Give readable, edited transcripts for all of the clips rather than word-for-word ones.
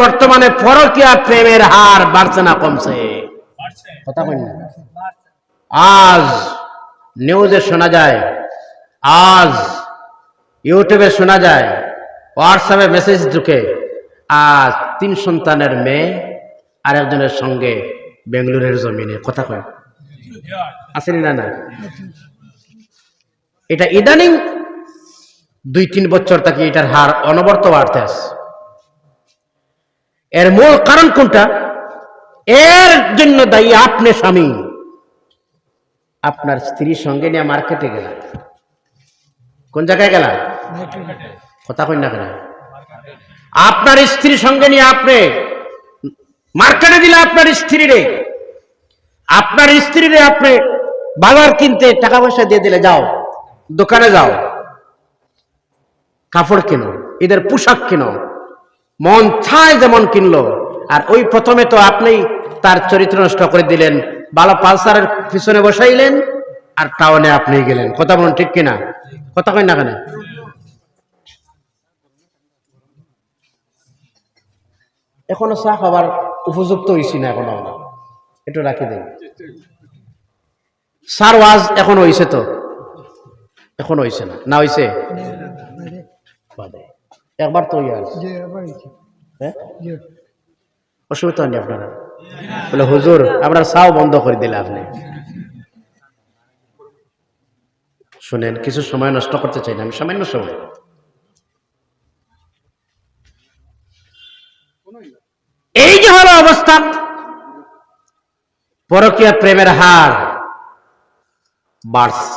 বর্তমানে পরকীয়া প্রেমের হার বাড়ছে না কমছে? কথা কই না? আজ নিউজে শোনা যায়, আজ ইউটিউবে শোনা যায়, হোয়াটসঅ্যাপে মেসেজ ঢুকে, আজ 3 সন্তানের মেয়ে আর একজনের সঙ্গে বেঙ্গালুরের জমিনে। কথা কয় আসেনি না? না, এটা ইদানিং 2-3 বছর থেকে এটার হার অনবরত বাড়তে আছে। এর মূল কারণ কোনটা? এর জন্য দায়ী আপনি স্বামী। আপনার স্ত্রীর সঙ্গে নিয়ে মার্কেটে গেলাম। কোন জায়গায় গেলাম? কথা কই না কেন? আপনার স্ত্রীর সঙ্গে নিয়ে আপনি মার্কেটে দিলে আপনার স্ত্রীরে আপনি বাজার কিনতে টাকা পয়সা দিয়ে দিলে, যাও দোকানে যাও, কাপড় কিনো, এদের পোশাক কিনো, মন চায় যেমন কিনলো। আর ওই প্রথমে তো আপনি তার চরিত্র নষ্ট করে দিলেন, ভালো পালসারের পিছনে বসাইলেন আর টাউনে আপনি গেলেন। কথা বলুন ঠিক কিনা? কথা কই না কেন? এখনো চা খাবার উপযুক্ত হইছি না, এখনো একটু রাখি দেন। সার ওয়াজ এখন হইছে তো? এখন হইছে না? না হইছে? একবার তো অসুবিধা হয়নি আপনারা? বলে হুজুর আপনার চাও বন্ধ করে দিলে আপনি। শুনেন, কিছু সময় নষ্ট করতে চাই না আমি, সামান্য সময়। এই যে হলো অবস্থা, পরকীয়া প্রেমের হার বাড়ছে।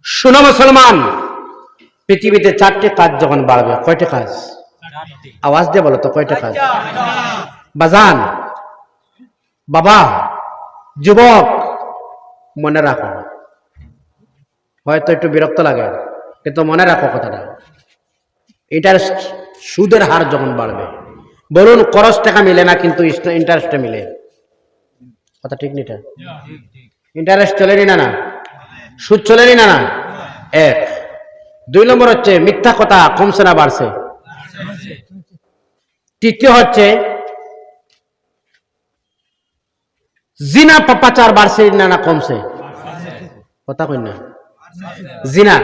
শুনো মুসলমান, পৃথিবীতে 4টে কাজ যখন বাড়বে, কয়টা কাজ? আওয়াজ দিয়ে বলো তো, কয়টা কাজ? বাজান, বাবা, যুবক, মনে রাখো। হয়তো একটু বিরক্ত লাগে, কিন্তু মনে রাখো কথাটা। ইন্টারেস্ট, সুদের হার যখন বাড়বে, বলুন খরচ টাকা মিলে না, কিন্তু ইন্টারেস্টে মিলে। কথা ঠিক নিটা? ইন্টারেস্ট চলেনি না? না, সুদ চলেনি না? না। 1। 2 নম্বর হচ্ছে মিথ্যা কথা কমছে না বাড়ছে? 3 হচ্ছে জিনা পাপাচার বাড়ছে না না কমছে? কথা কই না? জিনা।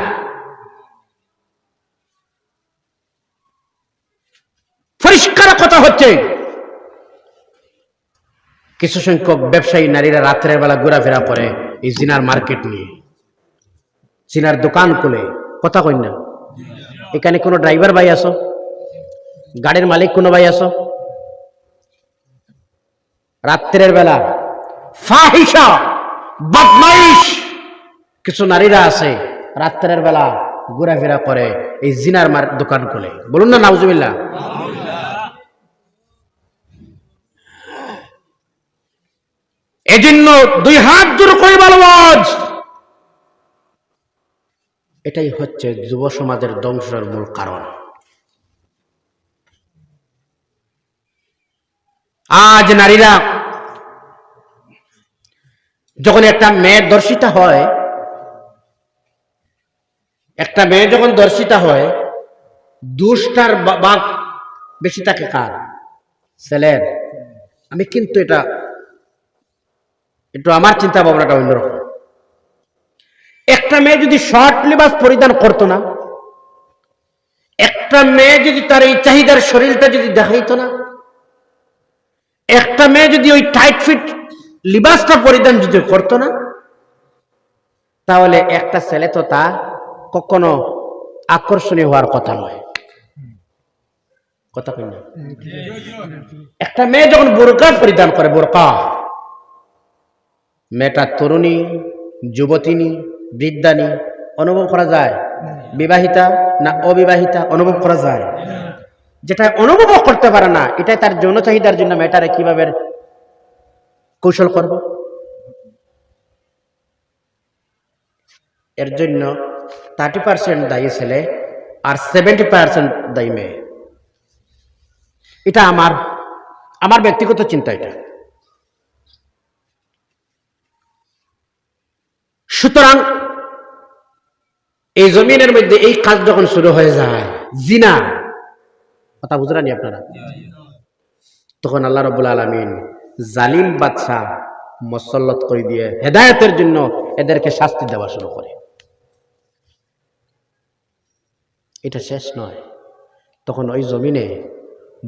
পরিষ্কার কথা হচ্ছে, কিছু সংখ্যক ব্যবসায়ী নারীরা রাত্রের বেলা ঘোরাফেরা করে এই জিনার মার্কেট নিয়ে, জিনার দোকান খুলে। কথা কই না? এখানে কোনো ড্রাইভার ভাই আসো, গাড়ির মালিক কোনো ভাই আসো? রাত্রের বেলা ফাহিশা বদমাইশ কিছু নারীরা আছে, রাত্রের বেলা ঘোরাফেরা করে এই জিনার দোকান খুলে। বলুন না নাউজুবিল্লাহ। এজন্য 2 হাত জোর করে বলবো, এটাই হচ্ছে যুব সমাজের ধ্বংসের মূল কারণ। আজ নারীরা যখন একটা মেয়ে দর্শিতা হয়, একটা মেয়ে যখন দর্শিতা হয়, দুষ্টার বাঘ বেশি থাকে কার? ছেলের। আমি কিন্তু এটা একটু আমার চিন্তা ভাবনাটা অন্যরকম। একটা মেয়ে যদি শর্ট লিবাস পরিধান করতো না, একটা মেয়ে যদি তার এই চাহিদার শরীরটা যদি দেখাইতো না, একটা মেয়ে যদি ওই টাইট ফিট লিবাসটা পরিধান যদি করতো না, তাহলে একটা ছেলে তো তা কখনো আকর্ষণীয় হওয়ার কথা নয়। কথা কই না? একটা মেয়ে যখন বোরকা পরিধান করে, বোরকা, মেয়েটা তরুণী, যুবতিনী, বৃদ্ধানী অনুভব করা যায়? বিবাহিতা না অবিবাহিতা অনুভব করা যায়? যেটা অনুভব করতে পারে না, এটাই তার যৌন চাহিদার জন্য মেয়েটারে কিভাবে কৌশল করব? এর জন্য 30% দায়ী ছেলে আর 70% দায়ী মেয়ে। এটা আমার ব্যক্তিগত চিন্তা। এটা সুতরাং এই জমিনের মধ্যে এই কাজ যখন শুরু হয়ে যায়, জিনা, কথা বুঝলেন আপনারা? তখন আল্লাহ রাব্বুল আলামিন জালিম বাদশা মুসাল্লাত করে দিয়ে হেদায়েতের জন্য এদেরকে শাস্তি দেওয়া শুরু করে। এটা শেষ নয়, তখন ওই জমিনে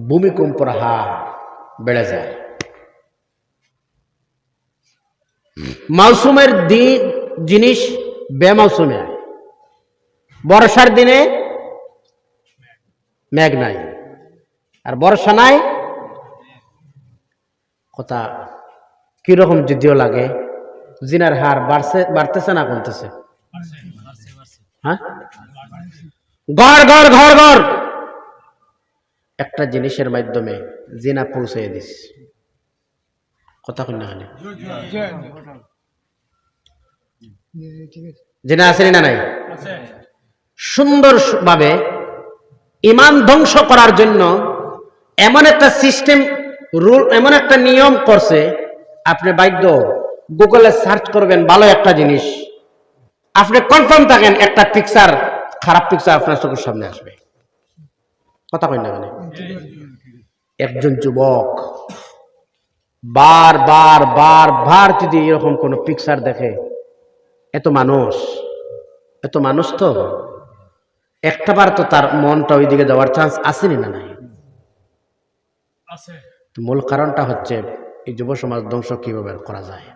ভূমিকম্পের হার বেড়ে যায়। মৌসুমের জিনিস বেমৌসুমে হয়। বর্ষার দিনে মেঘ নাই, আর বর্ষা নাই। কথা কিরকম যদিও লাগে, জিনার হার বাড়তেছে না কমতেছে? হ্যাঁ, ঘর ঘর ঘর ঘর একটা জিনিসের মাধ্যমে জিনা পৌঁছে দিস। কথা কই না খালি জিনা আছে না নাই? সুন্দর ভাবে ইমান ধ্বংস করার জন্য এমন একটা সিস্টেম, রুল, এমন একটা নিয়ম করছে, আপনি বাধ্য গুগলে সার্চ করবেন ভালো একটা জিনিস, আপনি কনফার্ম থাকেন একটা পিকচার, খারাপ পিকচার আপনার চোখের সামনে আসবে। কথা কই না কেন? একজন যুবক বার বার বার বার যদি এরকম কোন পিকচার দেখে, এত মানুষ তো একটাবার তো তার মনটা ওই দিকে যাওয়ার চান্স আসেনি না নাই? মূল কারণটা হচ্ছে এই যুব সমাজ ধ্বংস কিভাবে করা যায়।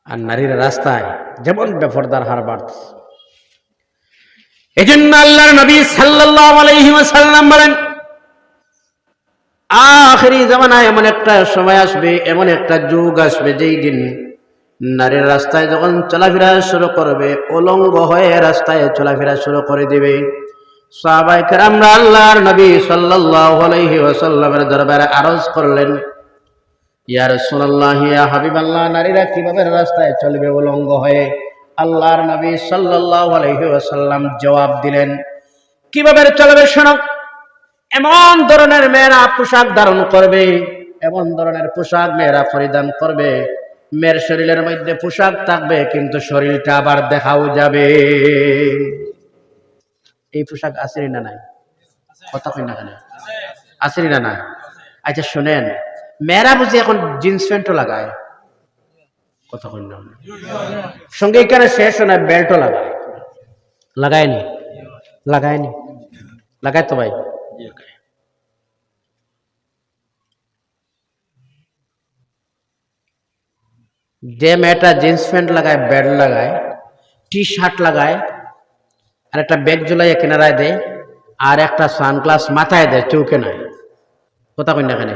আর নারীরা রাস্তায় যেমন বেপরদার হার বাড়ছে। এজন্য আল্লাহর নবী সাল্লাল্লাহু আলাইহি ওয়াসাল্লাম বলেন, আখিরি জামানায় এমন একটা সময় আসবে, এমন একটা যুগ আসবে, যেই দিন নারীর রাস্তায় যখন চলাফেরা শুরু করবে, উলঙ্গ হয়ে রাস্তায় চলাফেরা শুরু করে দিবে। সাহাবায়ে কেরামরা আল্লাহর নবী সাল্লাল্লাহু আলাইহি ওয়াসাল্লামের দরবারে আরজ করলেন, ইয়া রাসূলুল্লাহ, ইয়া হাবিবাল্লাহ, নারীরা কিভাবে রাস্তায় চলবে উলঙ্গ হয়ে? আল্লাহর নবী সাল্লাল্লাহু আলাইহি ওয়াসাল্লাম জবাব দিলেন, কিভাবে চলবে শোনো। এমন ধরনের মেয়েরা পোশাক ধারণ করবে, এমন ধরনের পোশাক মেয়েরা পরিধান করবে, মেয়ের শরীরের মধ্যে পোশাক থাকবে কিন্তু শরীরটা আবার দেখাও যাবে। এই পোশাক আসেনি না নাই? কথা কই না কেন? আসেনি না না? আচ্ছা শুনেন, মেয়েরা বুঝি এখন জিন্স প্যান্টও লাগায়? কথা কই না? সঙ্গে এখানে শেষ না, বেল্টও লাগায়? লাগায়নি? লাগায় তো ভাই। যে মেয়েটা জিন্স প্যান্ট লাগায়, বেল্ট লাগায়, টি শার্ট লাগায়, আর একটা ব্যাগ ঝুলাইয়া কিনারায় দেয়, আর একটা সানগ্লাস মাথায় দেয়, চৌকে নয়। কথা কই না এখানে?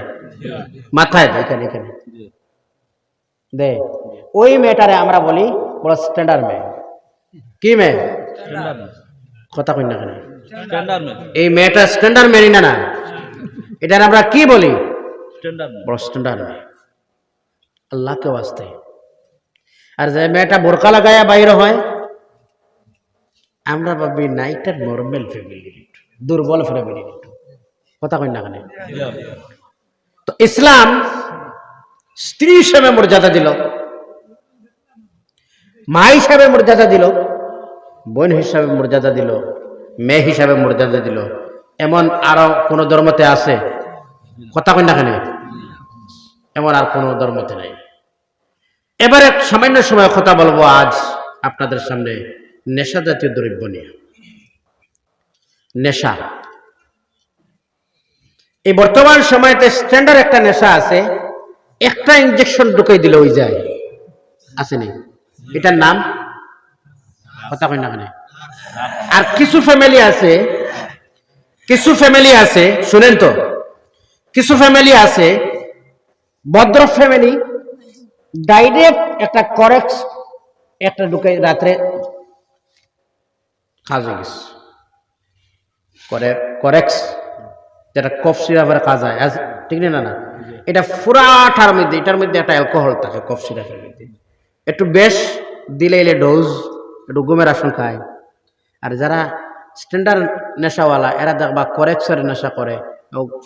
মাথায় দেয়, এখানে এখানে দে। ওই মেয়েটারে আমরা বলি বড় স্ট্যান্ডার্ড মেয়ে। কি মেয়ে? কথা কই না এখানে? এই মেয়েটা স্ট্যান্ডার্ড মেয়ে না? না, এটার আমরা কি বলি? বড় স্ট্যান্ডার্ড মেয়ে। আল্লাহকে ওয়াস্তে। আর যে মেয়েটা বোরকা লাগাইয়া বাইরে হয়, আমরা ভাবি না এটা নর্মাল ফ্যামিলি, দুর্বল ফ্যামিলি। কথা কই না কেন? তো ইসলাম স্ত্রী হিসেবে মর্যাদা দিল, মা হিসাবে মর্যাদা দিল, বোন হিসাবে মর্যাদা দিল, মেয়ে হিসাবে মর্যাদা দিল। এমন আরো কোন ধর্মতে আছে? কথা কই না কেন? এমন আর কোন ধর্মতে নাই। এবারে সামান্য সময় কথা বলবো আজ আপনাদের সামনে নেশা জাতীয় দ্রব্য নিয়ে। নেশা এই বর্তমান সময়তে স্ট্যান্ডার্ড একটা নেশা আছে, একটা ইনজেকশন ঢুকাই দিলে ওই যায়, আসেনি? এটার নাম? কথা কই না কেন? আর কিছু ফ্যামিলি আছে, শুনেন তো, কিছু ফ্যামিলি আছে, ভদ্র ফ্যামিলি, ডাইরেক্ট একটা করেক্স একটা ঢুকাই রাত্রে কাজ হয়ে গেছে। করেক্স যেটা কফ সিরাপের কাজ হয়, ঠিক না? না, এটা পুরাটার মধ্যে, এটার মধ্যে একটা অ্যালকোহল থাকে কফ সিরাপের মধ্যে। একটু বেশ দিলে এলে ডোজ, একটু ঘুমের আসন খায়। আর যারা স্ট্যান্ডার্ড নেশাওয়ালা, এরা দেখবা করেক্সের নেশা করে,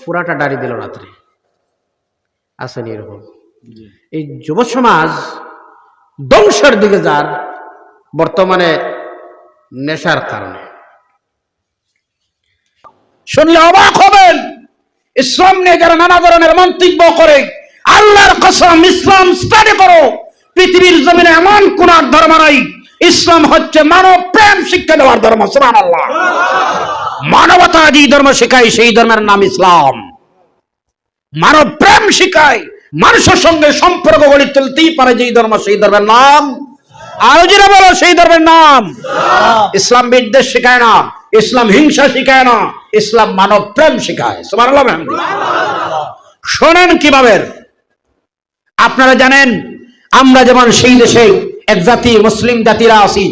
পুরাটা ডাড়ি দিল রাত্রে। আসেনি এরকম? এই যুব সমাজ ধ্বংসের দিকে যার বর্তমানে নেশার কারণে। শুনলে অবাক হবেন, ইসলাম নিয়ে যারা নানা ধরনের মন্তব্য করে, আল্লাহর কসম ইসলাম স্টাডি করো, পৃথিবীর জমিনে এমন কোন ধর্ম নাই। ইসলাম হচ্ছে মানব প্রেম শিক্ষা দেওয়ার ধর্ম। সুবহানাল্লাহ। মানবতা যে ধর্ম শেখায় সেই ধর্মের নাম ইসলাম। মানব প্রেম শিখায়, মানুষের সঙ্গে সম্পর্ক গড়ে তুলতেই পারে যেই ধর্ম, সেই ধর্মের নাম, আরো যেটা বলো সেই ধর্মের নাম ইসলাম। বিদ্বেষ শিখায় না, ইসলাম হিংসা শিখায় না, ইসলাম মানব প্রেম শিখায়। সুবহানাল্লাহ। শোনেন কিভাবে, আপনারা জানেন আমরা যেমন সেই দেশে এক জাতি মুসলিম জাতিরা আছি,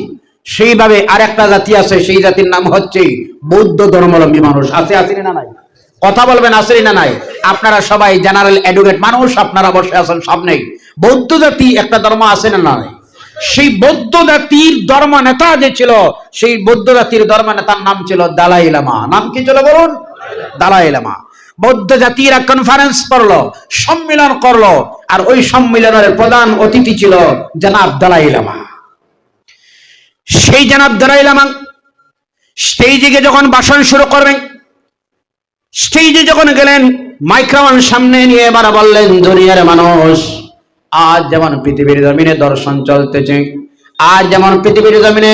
সেইভাবে আরেকটা জাতি আছে, সেই জাতির নাম হচ্ছে বৌদ্ধ ধর্মাবলম্বী মানুষ। আছে না নাই? কথা বলবেন, আছে না নাই? আপনারা সবাই জেনারেল এডুকেট মানুষ, আপনারা বসে আছেন সামনেই। বৌদ্ধ জাতি একটা ধর্ম আছে না নাই? সেই বৌদ্ধ জাতির ধর্ম নেতা যে ছিল, সেই বৌদ্ধ জাতির ধর্ম নেতার নাম ছিল দালাই লামা। নাম কি ছিল বলুন? দালাই লামা। বৌদ্ধ জাতির এক কনফারেন্স করলো, সম্মেলন করলো, আর ওই সম্মেলনের প্রধান অতিথি ছিল জনাব দালাই লামা। সেই জনাব দালাই লামা স্টেজে যখন ভাষণ শুরু করবেন, স্টেজে যখন গেলেন, মাইক্রোফোন সামনে নিয়ে এবার বললেন, দুনিয়ার মানুষ, আজ যেমন পৃথিবীর জমিনে দর্শন চলতেছে, আজ যেমন পৃথিবীর জমিনে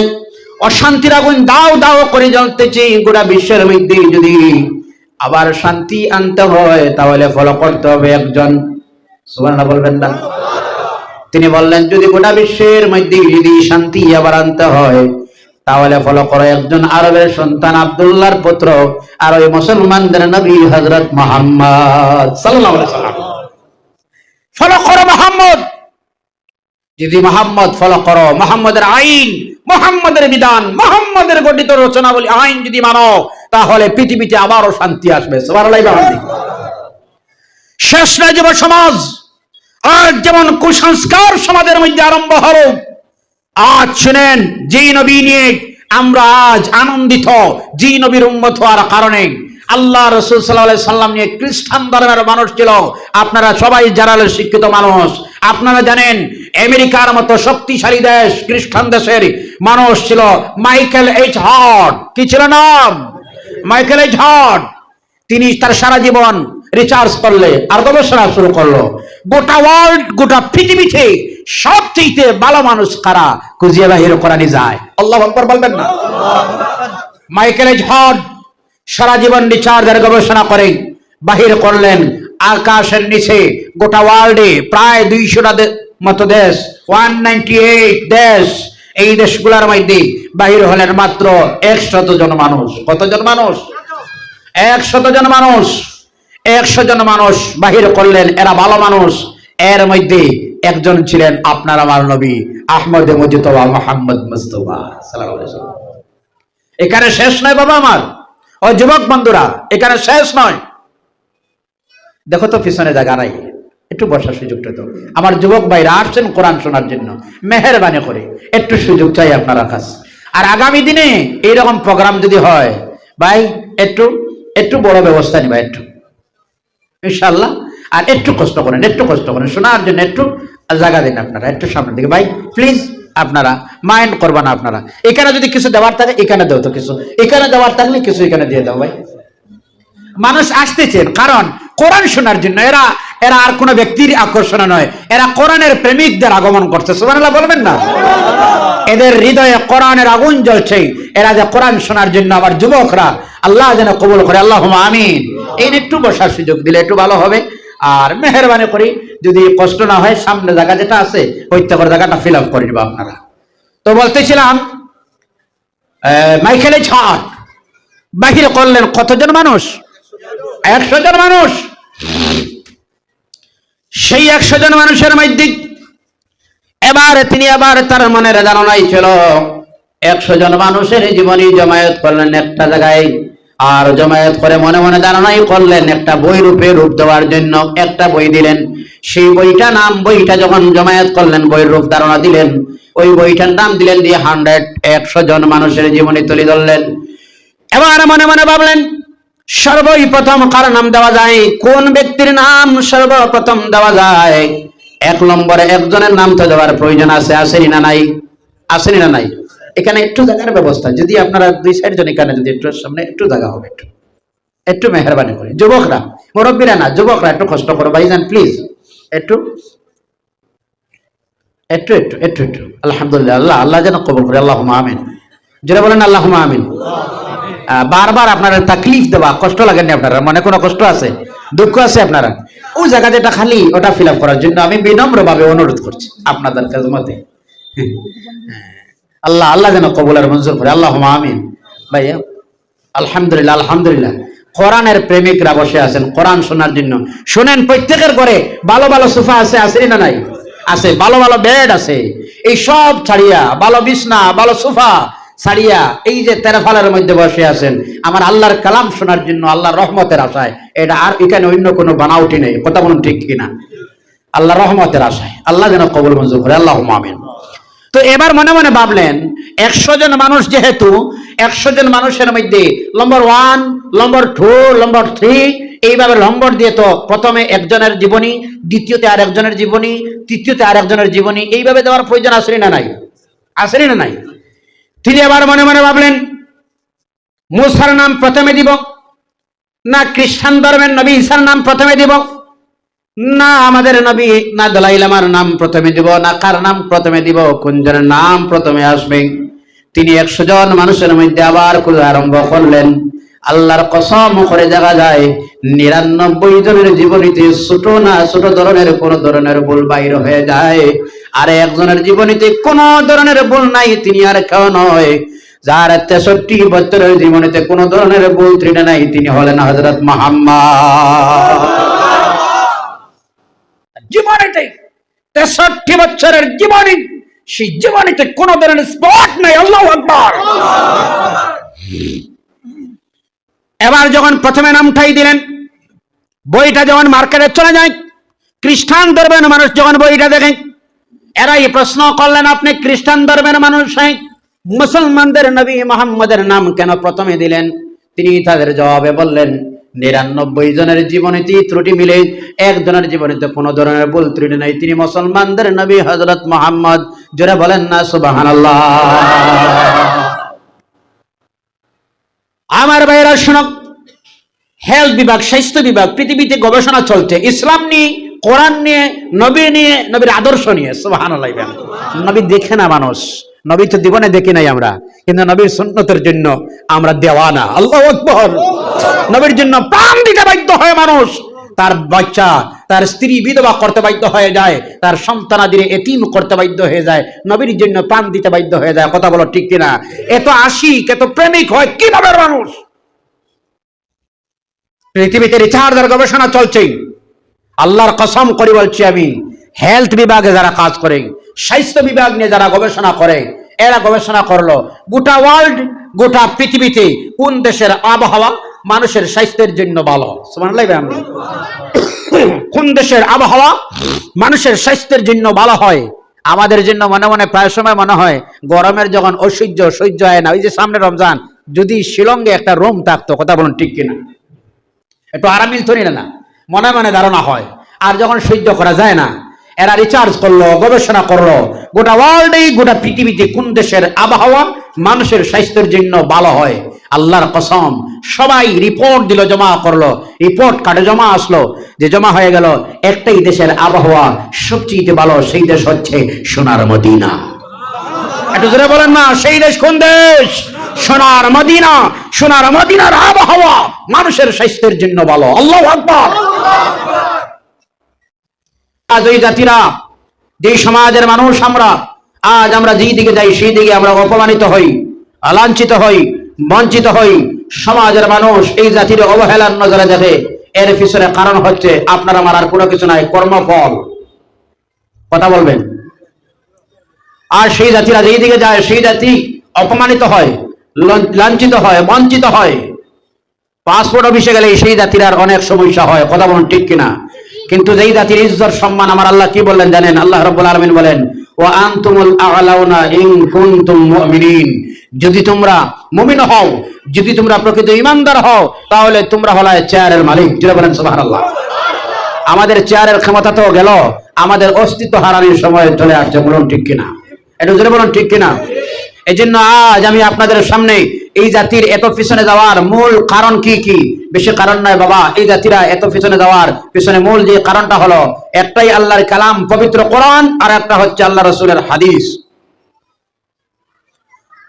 অশান্তির আগুন দাও দাও করে জ্বলতেছে, গোটা বিশ্বের মধ্যে যদি আবার শান্তি আনতে হয় তাহলে ফলো করতে হবে একজন। সুবহানাল্লাহ বলবেন না? তিনি বললেন, যদি গোটা বিশ্বের মধ্যে যদি শান্তি আবার আনতে হয় তাহলে ফলো করো একজন আরবের সন্তান আব্দুল্লাহর পুত্র, আর ওই মুসলমানদের নবী হযরত মুহাম্মদ সাল্লাল্লাহু আলাইহি ওয়াসাল্লাম। ফলো করো মুহাম্মদ। যদি মুহাম্মদ ফলো করো, মুহাম্মদের আইন, মুহাম্মদের বিধান, মুহাম্মদের গঠিত রচনাবলী আইন যদি মানো, তাহলে পৃথিবীতে আবারও শান্তি আসবে। সুবহানাল্লাহ। শেষ না যুব সমাজ, আজ যেমন কুসংস্কার সমাজের মধ্যে আরম্ভ হলো, আজ শুনেন যেই নবী নিয়ে আমরা আজ আনন্দিত, যেই নবীর উম্মত হওয়ার কারণে আল্লাহ রাসূল সাল্লাল্লাহু আলাইহি সাল্লাম নিয়ে খ্রিস্টান ধর্মের মানুষ ছিল। আপনারা সবাই যারা শিক্ষিত মানুষ, আপনারা জানেন আমেরিকার মতো শক্তিশালী দেশ, খ্রিস্টান দেশের মানুষ ছিল মাইকেল এইচ হার্ট। কি ছিল নাম? Michael H heart. তিনি তার সারা জীবন রিসার্চ করলে আর গবেষণা শুরু করলো, গোটা ওয়ার্ল্ড, গোটা পৃথিবীতে সবচেয়ে ভালো মানুষ কারা খুঁজিয়ে বাহির করা নিয়ে যায়। আল্লাহু আকবার বলবেন না? মাইকেল এইচ হার্ট সারা জীবন রিসার্চ আর গবেষণা করে বাহির করলেন, আকাশের নিচে গোটা ওয়ার্ল্ডে প্রায় 200টা মতো দেশ, 198 দেশ, এই দেশগুলোর মধ্যে বাহির হলেন মাত্র 100 জন মানুষ। কতজন মানুষ? 100 জন মানুষ। 100 জন মানুষ বাহির করলেন, এরা ভালো মানুষ। এর মধ্যে একজন ছিলেন আপনার আমার নবী আহমদ মুজতবা মুহাম্মদ মুস্তাফা সাল্লাল্লাহু আলাইহি ওয়াসাল্লাম। এখানে শেষ নয় বাবা আমার, ও যুবক বন্ধুরা, এখানে শেষ নয়। দেখো তো পিছনে জায়গা নাই, একটু বসার সুযোগটা তো। আমার যুবক ভাইরা আসছেন কোরআন শোনার জন্য, মেহেরবানি করে একটু সুযোগ চাই আপনার কাছে। আর আগামী দিনে এইরকম প্রোগ্রাম যদি হয় ভাই, একটু বড় ব্যবস্থা নিবা, একটু ইনশাআল্লাহ। আর একটু কষ্ট করেন, শোনার জন্য একটু জায়গা দিন আপনারা, একটু সামনের দিকে ভাই প্লিজ। আপনারা মাইন্ড করবেন না। আপনারা এখানে যদি কিছু দেওয়ার থাকে এখানে দাও তো, কিছু এখানে দেওয়ার থাকলে কিছু এখানে দিয়ে দাও ভাই। মানুষ আসতেছেন কারণ কোরআন শোনার জন্য। এরা আর কোনো ব্যক্তির আকর্ষণ নয়, এরা কোরআনের প্রেমিকদের আগমন করছে। সুবহানাল্লাহ বলবেন না? এদের হৃদয়ে কোরআনের আগুন জ্বলছে। এরা যে কোরআন শোনার জন্য আমার যুবকরা, আল্লাহ যেন কবুল করে, আল্লাহুম্মা আমিন। এই একটু বসার সুযোগ দিলে একটু ভালো হবে। আর মেহেরবানি করি যদি কষ্ট না হয়, সামনে জায়গা যেটা আছে প্রত্যেকের জায়গাটা ফিল আপ করে নিব আপনারা। তো বলতেছিলাম, মাইকেল এইচ হার্ট বাহির করলেন কতজন মানুষ? 100 জন মানুষ। সেই 100 জন মানুষের মধ্যে তিনি আবার তার মনের ধারণাই ছিল 100 জন মানুষের জীবনী জমায়েত করলেন একটা জায়গায়, আর জমায়েত করে মনে মনে ধারণাই করলেন একটা বই রূপ দেওয়ার জন্য একটা বই দিলেন। সেই বইটা যখন জমায়েত করলেন, বইয়ের রূপ ধারণা দিলেন, ওই বইটার নাম দিলেন দিয়ে 100 জন মানুষের জীবনী তুলে ধরলেন। এবার মনে মনে ভাবলেন, সর্বপ্রথম কার নাম দেওয়া যায়, কোন ব্যক্তির নাম সর্বপ্রথম দেওয়া যায়? 1 নম্বরে একজনের নাম তো দেওয়ার প্রয়োজন আছে, আসেনি না নাই? এখানে একটু জায়গার ব্যবস্থা, যদি আপনারা 2-4 জন এখানে যদি একটু সামনে একটু জায়গা হবে, একটু একটু মেহরবানি করে যুবকরা, মুরব্বীরা না, যুবকরা একটু কষ্ট করো ভাইজান প্লিজ, একটু একটু একটু একটু একটু আলহামদুলিল্লাহ, আল্লাহ আল্লাহ যেন কবুল করে, আল্লাহুম্মা আমিন। যারা বলেন আল্লাহুম্মা আমিন। বারবার আপনারা তাকলিফ দেওয়া, কষ্ট লাগেনি আপনারা, মনে কোনো কষ্ট আছে, দুঃখ আছে আপনারা, ওই জায়গা যেটা খালি ওটা ফিল আপ করার জন্য আমি বিনম্রভাবে অনুরোধ করছি আপনাদের খেদমতে। আল্লাহ আল্লাহ যেন কবুল আর মঞ্জুর করে, আল্লাহুম্মা আমিন। ভাইয়া আলহামদুলিল্লাহ আলহামদুলিল্লাহ, কোরআনের প্রেমিকরা বসে আছেন কোরআন শোনার জন্য। শুনেন, প্রত্যেকের ঘরে ভালো ভালো সোফা আছে, আছে না নাই? আছে, ভালো ভালো বেড আছে। এই সব ছাড়িয়া, ভালো বিছনা, ভালো সোফা ছাড়িয়া এই যে তেরফালের মধ্যে বসে আছেন আমার আল্লাহর কালাম শোনার জন্য, আল্লাহর রহমতের আশায়। এটা আর এখানে অন্য কোনো বানাউটি নেই, কথা বলুন ঠিক কিনা? আল্লাহর রহমতের আশায়, আল্লাহ যেন কবুল মঞ্জুর করে, আল্লাহুম্মা আমিন। তো এবার মনে মনে ভাবলেন 100 জন মানুষ, যেহেতু 100 জন মানুষের মধ্যে নম্বর 1, নম্বর 2, নম্বর 3 এইভাবে নম্বর দিয়ে তো প্রথমে একজনের জীবনী, দ্বিতীয়তে আর একজনের জীবনী, তৃতীয়তে আর একজনের জীবনী, এইভাবে দেওয়ার প্রয়োজন আসেনি না নাই? আসেনি না নাই? তিনি এবার মনে মনে ভাবলেন মুসার নাম প্রথমে দিব, না খ্রিস্টান ধর্মের নবী ঈসার নাম প্রথমে দিব, না আমাদের নবী না দলাই লামার নাম প্রথমে দিব, না কার নাম প্রথমে দিব, কোন জনের নাম প্রথমে আসবে? তিনি 100 জন মানুষের মধ্যে আবার খোঁজা আরম্ভ করলেন। আল্লাহর কসম করে দেখা যায় 99 জনের জীবনীতে ছোট না ছোট ধরনের কোন ধরনের ভুল বাইর হয়ে যায়, আর একজনের জীবনীতে কোন ধরনের ভুল নাই, তিনি আর কেউ নয়, যার 63 বছরের জীবনীতে কোন ধরনের ভুল ত্রুটি নাই, তিনি হলেন হযরত মুহাম্মদ। জীবনীতে 63 বছরের জীবনী, সেই জীবনীতে কোন ধরনের স্পট নাই। আল্লাহু আকবার। এবার যখন প্রথমে নামটাই দিলেন, বইটা যখন মার্কেটে চলে যায়, খ্রিস্টান ধর্মের মানুষ যখন বইটা দেখেন, এরাই প্রশ্ন করলেন আপনি খ্রিস্টান ধর্মের মানুষ, মুসলমানদের নবী মুহাম্মদের নাম কেন প্রথমে দিলেন? তিনি তাদের জবাবে বললেন 99 জনের জীবনীতে ত্রুটি মিলে একজনের জীবনীতে কোন ধরনের ভুল ত্রুটি নাই, তিনি মুসলমানদের নবী হযরত মুহাম্মদ। জোরে বলেন না সুবহানাল্লাহ। আমার ভাইরা শুনুন, হেলথ বিভাগ, স্বাস্থ্য বিভাগ, পৃথিবীতে গবেষণা চলছে ইসলাম নিয়ে, কোরআন নিয়ে, নবী নিয়ে, নবীর আদর্শ নিয়ে। সুবহানাল্লাহ। নবী দেখে না মানুষ, নবী তো জীবনে দেখি নাই আমরা, কিন্তু নবীর সুন্নতের জন্য আমরা দেওয়ানা। আল্লাহু আকবার। নবীর জন্য প্রাণ দিতে বাধ্য হয় মানুষ, তার বাচ্চা, তার স্ত্রী বিধবা করতে বাধ্য হয়ে যায়, তার সন্তানাদের এতিম করতে বাধ্য হয়ে যায়, নবীর জন্য প্রাণ দিতে বাধ্য হয়ে যায়। কথা বলো ঠিক কিনা? এত আশিক, এত প্রেমিক হয় কিভাবে মানুষ? পৃথিবীতে রিসার্চ আর গবেষণা চলছে। আল্লাহর কসম করে বলছি আমি, হেলথ বিভাগে যারা কাজ করে, স্বাস্থ্য বিভাগ নিয়ে যারা গবেষণা করে, এরা গবেষণা করলো গোটা ওয়ার্ল্ড, গোটা পৃথিবীতে কোন দেশের আবহাওয়া মানুষের স্বাস্থ্যের জন্য ভালো। সুবহানাল্লাহ। কোন দেশের আবহাওয়া মানুষের স্বাস্থ্যের জন্য ভালো হয়? আমাদের জন্য মনে মনে প্রায় সময় মনে হয় গরমের যখন সহ্য হয় না, ওই যে সামনে রমজান, যদি শিলংয়ে একটা রুম থাকতো, কথা বলুন ঠিক কিনা, একটু আরামিল তৈরি না, মনে মনে ধারণা হয়। আর যখন সহ্য করা যায় না, এরা রিসার্চ করলো, গবেষণা করলো, গোটা ওয়ার্ল্ডে, গোটা পৃথিবীতে কোন দেশের আবহাওয়া মানুষের স্বাস্থ্যের জন্য ভালো হয়। আল্লাহর কসম, সবাই রিপোর্ট দিল, জমা করলো, রিপোর্ট কার্ডে জমা আসলো, যে জমা হয়ে গেল একটাই দেশের আবহাওয়া সবচেয়ে ভালো, সেই দেশ হচ্ছে সোনার মদিনা। একটু জোরে বলেন না, সেই দেশ কোন দেশ? সোনার মদিনা। সোনার মদিনার আবহাওয়া মানুষের স্বাস্থ্যের জন্য ভালো। আল্লাহু আকবার। আজ ওই জাতিরা, যে সমাজের মানুষ আমরা, আজ আমরা যেই দিকে যাই সেই দিকে আমরা অপমানিত হই, লাঞ্ছিত হই, বঞ্চিত হই। সমাজের মানুষ এই জাতির অবহেলার নজরে দেখে। এর পিছনে কারণ হচ্ছে আপনার আমার আর কোনো কিছু নাই, কর্মফল। কথা বলবেন। আর সেই জাতিরা যেই দিকে যায় সেই জাতি অপমানিত হয়, লাঞ্ছিত হয়, বঞ্চিত হয়। পাসপোর্ট অফিসে গেলে সেই জাতির আর অনেক সমস্যা হয়। কথা বলুন ঠিক কিনা? কিন্তু যেই জাতির ইজ্জত সম্মান আমার আল্লাহ কি বললেন জানেন? আল্লাহ রাব্বুল আলামিন বলেন, ওয়া আনতুমুল আ'লাউনা ইন কুনতুম মুমিনিন। যদি তোমরা মুমিন হও, যদি তোমরা প্রকৃত ঈমানদার হও, তাহলে তোমরা হলে চেয়ারের মালিক। যারা বলেন সুবহানাল্লাহ। আমাদের চেয়ারের ক্ষমতা তো গেল, আমাদের অস্তিত্ব হারানোর সময় চলে আসছে। বলুন ঠিক কিনা? এটা জোরে বলুন ঠিক কিনা? এই জন্য আজ আমি আপনাদের সামনে এই জাতির এত পিছনে যাওয়ার মূল কারণ কি কি? বেশি কারণ নয় বাবা, এই জাতিরা এত পিছনে যাওয়ার পিছনে মূল যে কারণটা হলো একটাই, আল্লাহর কালাম পবিত্র কোরআন, আর একটা হচ্ছে আল্লাহ রাসূলের হাদিস।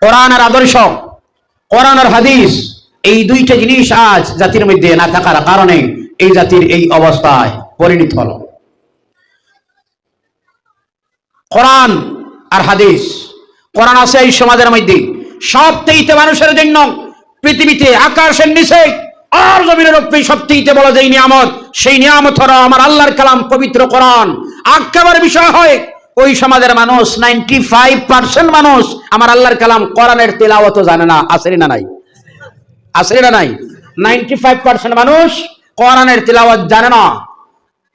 কোরআন আর আদর্শ, কোরআন আর হাদিস, এই দুইটা জিনিস আজ জাতির মধ্যে না থাকার কারণে এই জাতির এই অবস্থায় পরিণত হলো। কোরআন আর হাদিস, কোরআন আছে এই সমাজের মধ্যে সবচেয়ে মানুষের জন্য পৃথিবীতে আকাশের নিচে আর জমিনের উপরে সবচেয়ে বড় যেই নিয়ামত, সেই নিয়ামত হলো আমার আল্লাহর কালাম পবিত্র কোরআন। আক্ষেপের বিষয় হয় ওই সমাজের মানুষ 95% মানুষ আমার আল্লাহর কালাম কোরআনের তেলাওয়াত জানে না। আছে না নাই? আছে না নাই? 95% মানুষ কোরআনের তেলাওয়াত জানে না,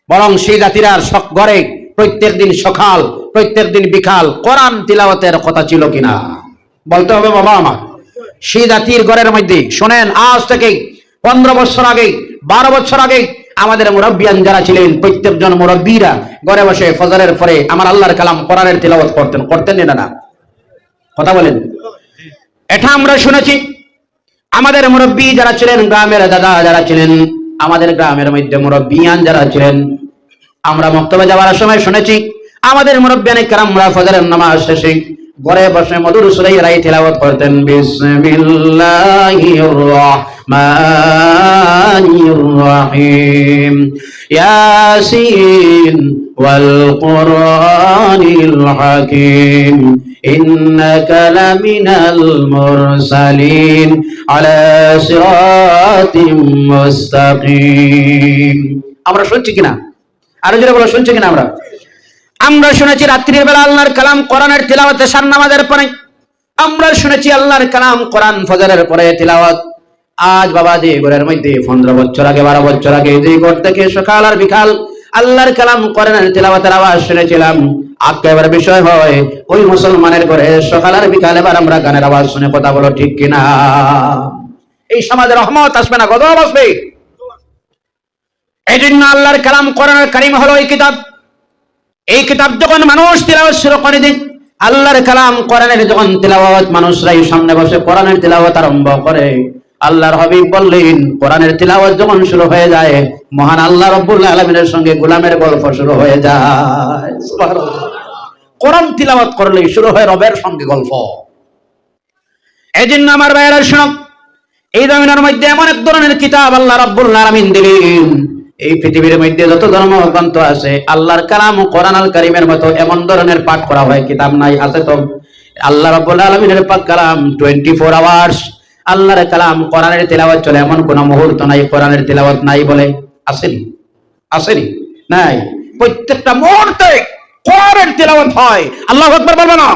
বরং সেই জাতিরা ঘরে প্রত্যেক দিন সকাল প্রত্যেক দিন বিকাল কোরআন তিলাওয়াতের কথা ছিল কিনা বলতে হবে বাবা আমার। সেই জাতির ঘরের মধ্যে শোনেন, আজ থেকে 15 বছর আগে 12 বছর আগে আমাদের মুরব্বিয়ান যারা ছিলেন প্রত্যেকজন মুরব্বীরা ঘরে বসে ফজরের পরে আমার আল্লাহর কালাম কোরআনের তিলাওয়াত করতেন না? কথা বলেন। এটা আমরা শুনেছি। আমাদের মুরব্বী যারা ছিলেন, গ্রামের দাদা যারা ছিলেন, আমাদের গ্রামের মধ্যে মুরব্বিয়ান যারা ছিলেন, আমরা মক্তবে যাওয়ার সময় শুনেছি আমাদের মুরব্বিয়ানে কেরামরা ফজরের নামাজ শেষে ঘরে বসে মধুর সুরে রাই তিলাওয়াত করতেন, বিসমিল্লাহির রাহমানির রাহিম, ইয়াসিন ওয়াল কুরআনিল হাকিম, ইন্নাকা লামিনাল মুরসালিন আলা সিরাতিম মুস্তাকিম। আমরা শুনছি কিনা? আরো জোরে বলো, শুনছি কিনা? আমরা শুনেছি রাত্রির বেলা আল্লাহর কালাম কোরআনের তিলাওয়াত এশার নামাজের পরে। আমরা শুনেছি আল্লাহর কালাম কোরআন ফজরের পরে তিলাওয়াত। আজ বাবা যে ঘরের মধ্যে 15 বছর আগে 12 বছর আগে যে ঘর থেকে সকাল আর বিকাল আল্লাহর কালাম কোরআনের তিলাওয়াতের আওয়াজ শুনেছিলাম, আজকের বিষয় হয় ওই মুসলমানের ঘরে সকাল আর বিকাল এবার আমরা গানের আওয়াজ শুনে। কথা বলো ঠিক কিনা? এই সমাজে রহমত আসবে না, গজব আসবে। এই জন্য আল্লাহর কালাম কোরআনুল কারীম হলো এই কিতাব। এই কিতাব যখন মানুষ তিলাওয়াত শুরু করে দেন, আল্লাহর কালাম কোরআনের যখন তিলাওয়াত মানুষরাই সামনে বসে কোরআনের তিলাওয়াত আরম্ভ করে, আল্লাহর হাবিব বললেন কোরআনের তিলাওয়াত যখন শুরু হয়ে যায় মহান আল্লাহ রাব্বুল আলামিনের সঙ্গে গোলামের গল্প শুরু হয়ে যায়। সুবহানাল্লাহ। কোরআন তিলাওয়াত করলে শুরু হয় রবের সঙ্গে গল্প। এই জন্য আমার ভাইয়েরা শুনো, এই জমিনের মধ্যে এমন এক ধরনের কিতাব আল্লাহ রাব্বুল আলামিন দিলেন, এই পৃথিবীর মধ্যে যত ধর্মগ্রন্থ আছে আল্লাহর কালাম কোরআনুল কারীমের মতো এমন ধরনের পাঠ করা হয় কিতাব নাই। আছে তো? আল্লাহ রাব্বুল আলামিনের পাক কালাম 24 আওয়ার্স আল্লাহর কালাম কোরআনের তেলাওয়াত চলে, এমন কোন মুহূর্ত নাই কোরআনের তেলাওয়াত নাই বলে। আসেনি? আসেনি? নাই। প্রত্যেকটা মুহূর্তে কোরআনের তেলাওয়াত হয়। আল্লাহু আকবার বলবেন না?